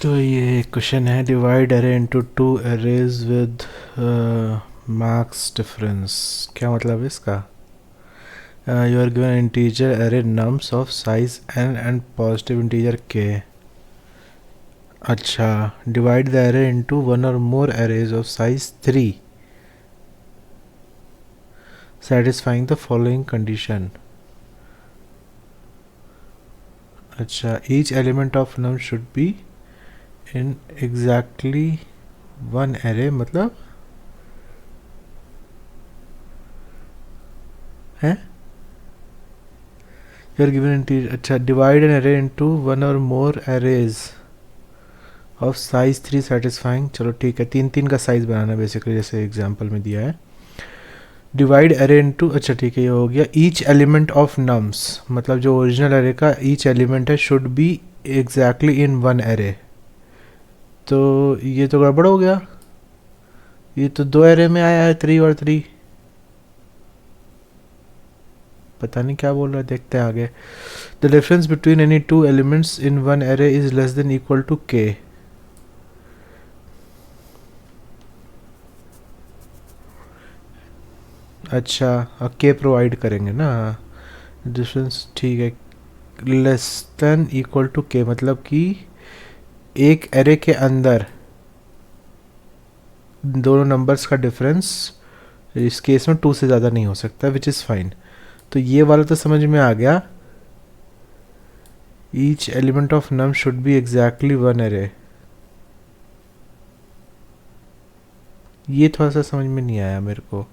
तो ये क्वेश्चन है, divide array into two arrays with max difference. क्या मतलब है इसका? You are given integer array nums of size n and positive integer k। अच्छा, divide the array into one or more arrays of size 3 satisfying the following condition। अच्छा, each element of num should be in exactly one array, मतलब है you are given integer। अच्छा, divide an array into one or more arrays of size 3 satisfying। चलो ठीक है, तीन तीन का साइज बनाना बेसिकली, जैसे एग्जांपल में दिया है। डिवाइड अरे इनटू, अच्छा ठीक है ये हो गया। ईच एलिमेंट ऑफ नम्स, मतलब जो ओरिजिनल अरे का ईच एलिमेंट है should be exactly in one अरे। तो ये तो गड़बड़ हो गया, ये तो दो अरे में आया है 3 और 3। पता नहीं क्या बोल रहा है, देखते हैं आगे। The difference between any two elements in one array is less than equal to k. अच्छा, के प्रोवाइड करेंगे ना। डिफरेंस ठीक है, लेस देन इक्वल टू के, मतलब कि एक एरे के अंदर दोनों नंबर्स का डिफरेंस इस केस में 2 से ज़्यादा नहीं हो सकता, विच इज़ फाइन। तो ये वाला तो समझ में आ गया, each element of num should be exactly one array. ये थोड़ा सा समझ में नहीं आया मेरे को।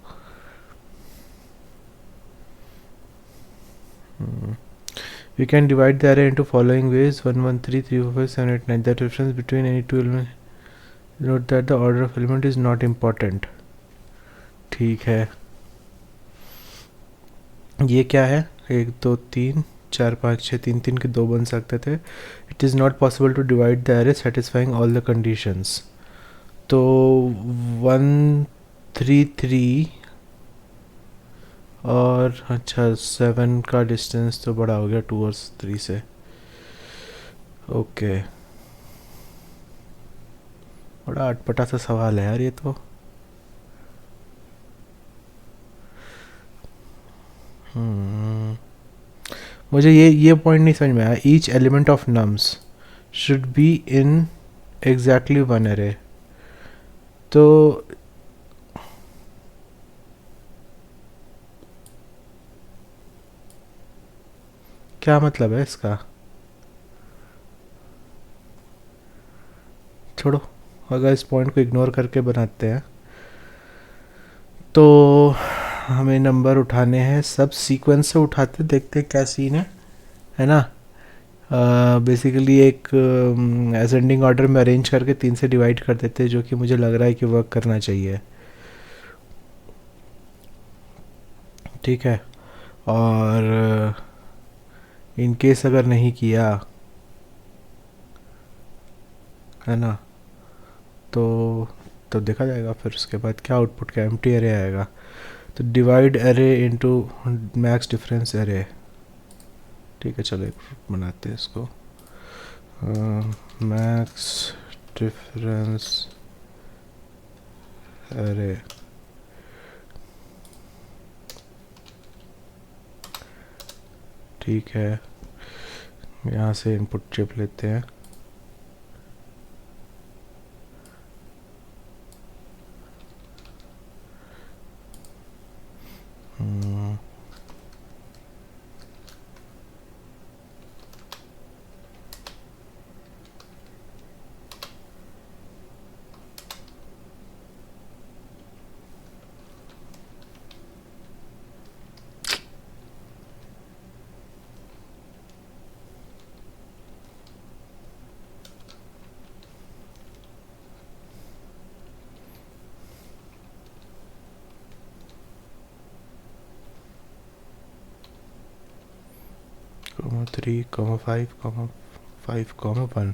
We can divide the array into following ways: 1 1 3 3 4 5 7 8 9। The difference between any two elements, note that the order of element is not important। ठीक है, ये क्या है? 1 2 3 4 5 6, 3 3 के दो बन सकते थे। It is not possible to divide the array satisfying all the conditions. तो 1 3 3 और अच्छा 7 का डिस्टेंस तो बड़ा हो गया 2 और 3 से। ओके, बड़ा अटपटा सा सवाल है यार ये तो। मुझे ये पॉइंट नहीं समझ में आया, each element of nums should be in exactly one array. तो क्या मतलब है इसका? छोड़ो, अगर इस पॉइंट को इग्नोर करके बनाते हैं तो हमें नंबर उठाने हैं, सब सीक्वेंस से उठाते, देखते हैं क्या सीन है ना। बेसिकली एक असेंडिंग ऑर्डर में अरेंज करके 3 से डिवाइड कर देते हैं, जो कि मुझे लग रहा है कि वर्क करना चाहिए। ठीक है, और इन केस अगर नहीं किया है ना, तो देखा जाएगा फिर उसके बाद क्या आउटपुट, क्या एम्प्टी एरे आएगा। तो divide array into max difference array. ठीक है, चलो एक बनाते हैं इसको, मैक्स डिफरेंस एरे। ठीक है, यहाँ से इनपुट चिप लेते हैं। Comma 3 comma 5 comma 5 comma 1।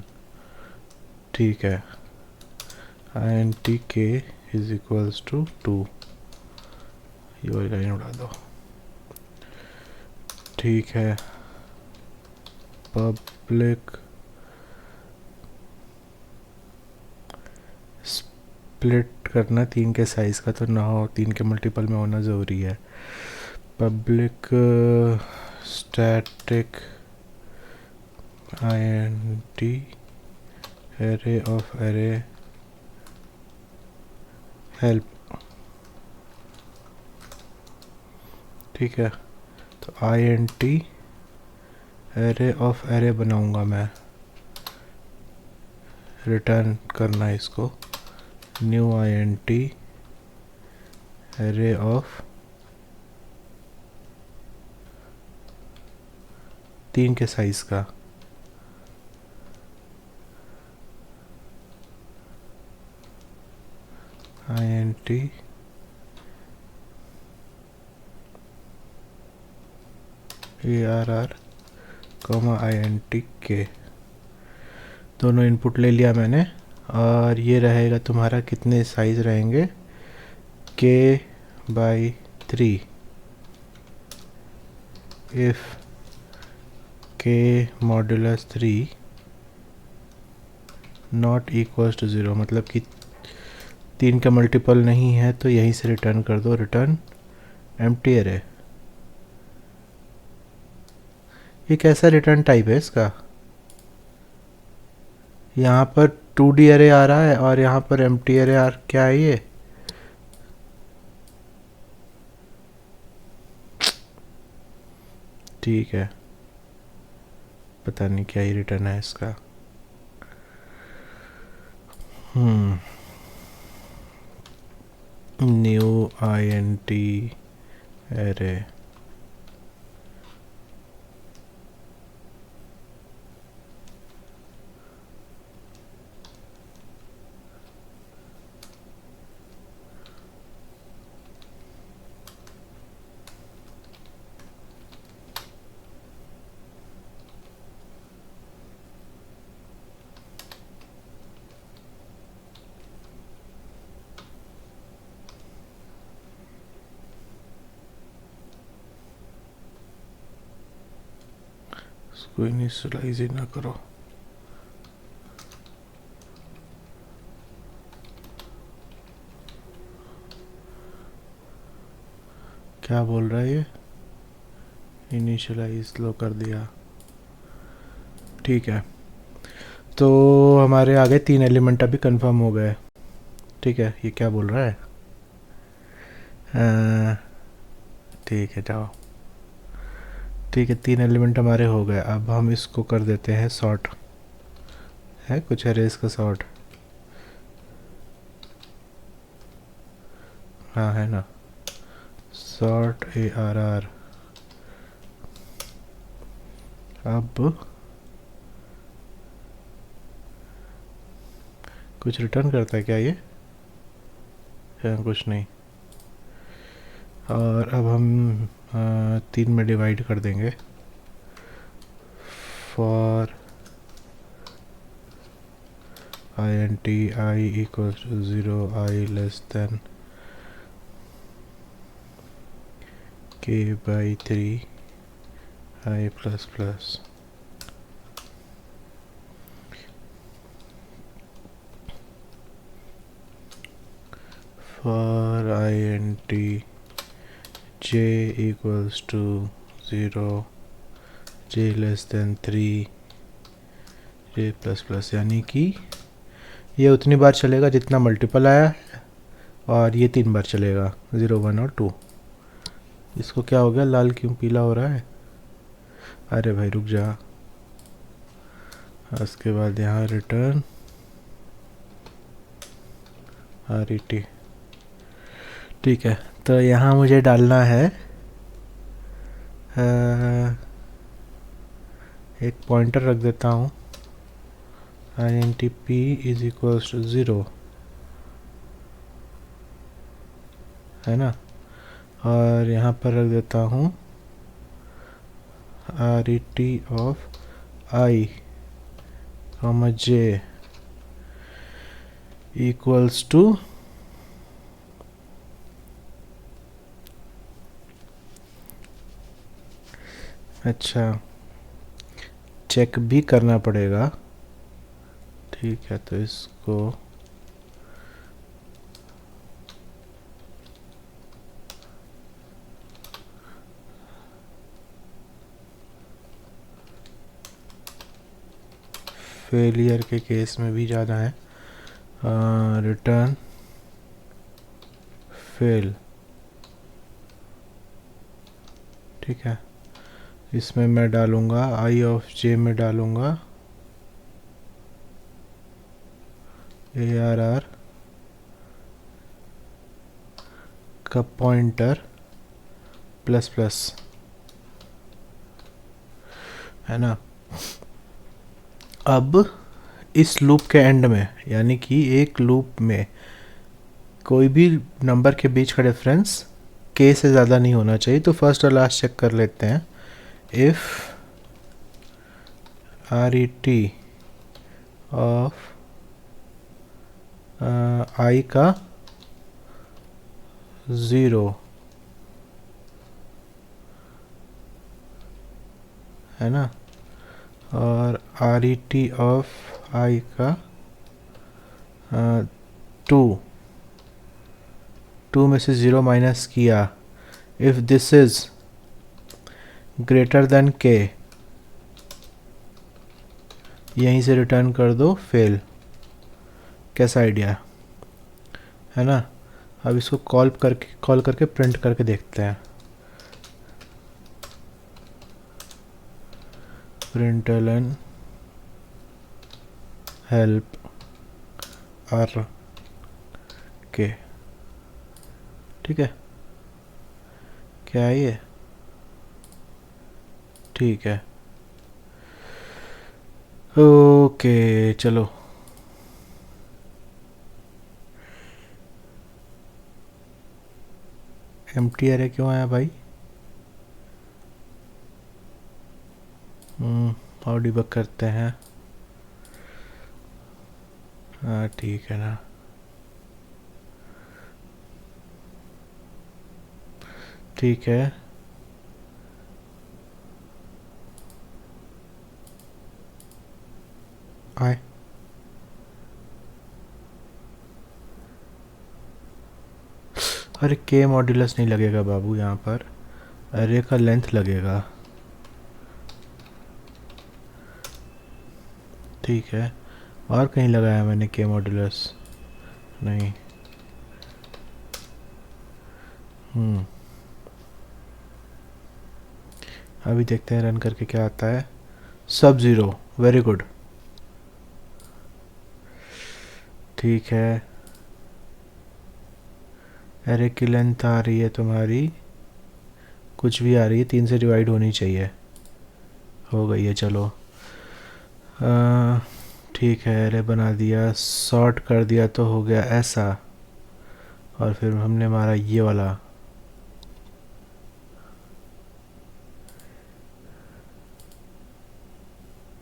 ठीक है, एन टी के इज इक्वल्स टू 2। ये वाली लाइन उड़ा दो। ठीक है, पब्लिक स्प्लिट करना 3 के साइज़ का तो ना हो, 3 के मल्टीपल में होना ज़रूरी है। Public static int array of array help, ठीक है। तो int array of array बनाऊंगा मैं, रिटर्न करना है इसको न्यू int array of 3 के साइज़ का। int arr int k, दोनों इनपुट ले लिया मैंने। और ये रहेगा तुम्हारा, कितने साइज़ रहेंगे, k by 3 if k modulus 3 not equals to 0, मतलब कि 3 का मल्टीपल नहीं है तो यहीं से रिटर्न कर दो, रिटर्न एम्प्टी एरे। ये कैसा रिटर्न टाइप है इसका? यहाँ पर 2D एरे आ रहा है और यहाँ पर एम्प्टी एरे क्या है ये? ठीक है, पता नहीं क्या ही रिटर्न है इसका। न्यू int एरे, इसको इनिशियलाइज ही ना करो। क्या बोल रहा है ये? इनिशियलाइज लो कर दिया, ठीक है। तो हमारे आगे 3 एलिमेंट अभी कंफर्म हो गए, ठीक है। ये क्या बोल रहा है? ठीक है, जाओ, ठीक है। 3 एलिमेंट हमारे हो गए। अब हम इसको कर देते हैं सॉर्ट, है कुछ एरेज का सॉर्ट, हाँ है ना, सॉर्ट arr। अब कुछ रिटर्न करता है क्या ये? कुछ नहीं। और अब हम 3 में डिवाइड कर देंगे। For int I equals to 0, I less than k by 3 I plus plus। for int j equals to 0, j less than 3 j plus plus, यानी कि ये उतनी बार चलेगा जितना मल्टीपल आया है और ये 3 बार चलेगा, 0 1 और 2। इसको क्या हो गया, लाल क्यों पीला हो रहा है? अरे भाई रुक जा। उसके बाद यहाँ रिटर्न RET, ठीक है। तो यहाँ मुझे डालना है एक पॉइंटर रख देता हूँ, int p is equals to 0, है ना। और यहाँ पर रख देता हूँ RET of I j equals to अच्छा चेक भी करना पड़ेगा। ठीक है, तो इसको फेलियर के केस में भी ज़्यादा है। Return fail. ठीक है, इसमें मैं डालूँगा आई ऑफ जे में डालूँगा ARR का पॉइंटर प्लस प्लस, है ना। अब इस लूप के एंड में, यानी कि एक लूप में कोई भी नंबर के बीच का डिफरेंस k से ज़्यादा नहीं होना चाहिए। तो फर्स्ट और लास्ट चेक कर लेते हैं। इफ़ RET ऑफ i का 0 है ना, और RET ऑफ i का 2 में से 0 माइनस किया। If this is greater than k, यहीं से रिटर्न कर दो फेल। कैसा आइडिया है ना। अब इसको कॉल करके प्रिंट करके देखते हैं। println हेल्प आर के। ठीक है, क्या है ये? ठीक है, ओके चलो। एम्प्टी एरे क्यों आया भाई? और डिबग करते हैं। हाँ ठीक है ना। ठीक है, आए। अरे के मॉड्यूलस नहीं लगेगा बाबू, यहाँ पर अरे का लेंथ लगेगा। ठीक है, और कहीं लगाया मैंने के मॉड्यूलस? नहीं। अभी देखते हैं रन करके क्या आता है। सब ज़ीरो, वेरी गुड। ठीक है, एरे की लेंथ आ रही है तुम्हारी, कुछ भी आ रही है, 3 से डिवाइड होनी चाहिए। हो गई है, चलो। ठीक है, एरे बना दिया, सॉर्ट कर दिया तो हो गया ऐसा। और फिर हमने मारा ये वाला।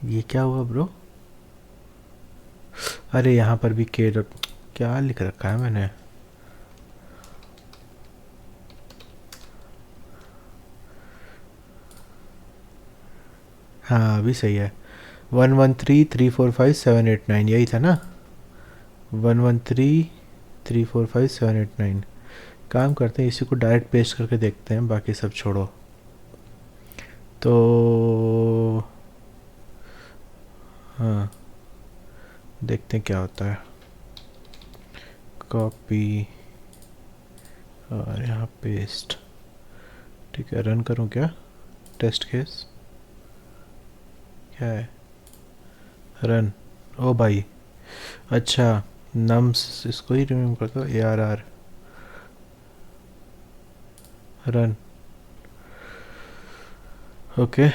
ये क्या हुआ ब्रो? अरे यहाँ पर भी के क्या लिख रखा है मैंने? हाँ अभी सही है। 113345789 यही था ना। 113345789। काम करते हैं, इसी को डायरेक्ट पेस्ट करके देखते हैं, बाकी सब छोड़ो। तो हाँ, देखते हैं क्या होता है। कॉपी और यहाँ पेस्ट। ठीक है, रन करूँ क्या? टेस्ट केस क्या है? रन। ओ भाई, अच्छा नम्स इसको ही रिमूव कर दो। ARR run. ओके,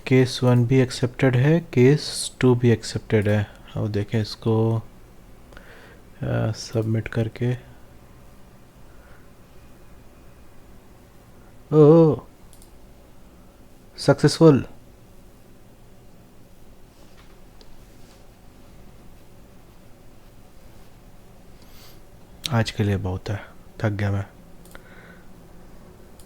केस 1 भी एक्सेप्टेड है, केस 2 भी एक्सेप्टेड है। अब देखें इसको सबमिट करके। ओ सक्सेसफुल। आज के लिए बहुत है, थक गया मैं।